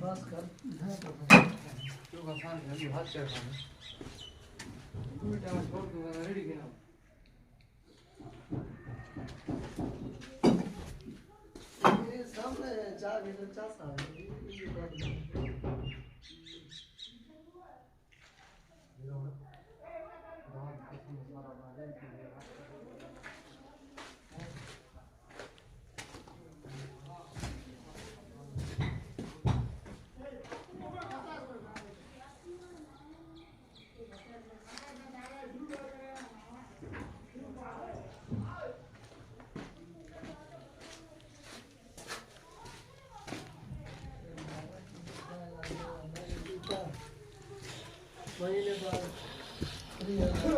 बस कर क्यों का सान है जो हाथ चढ़ रहा है बेटा मैं छोड़ दूंगा रेडी के नाम ये सामने चार मीटर चार साल महीने बाद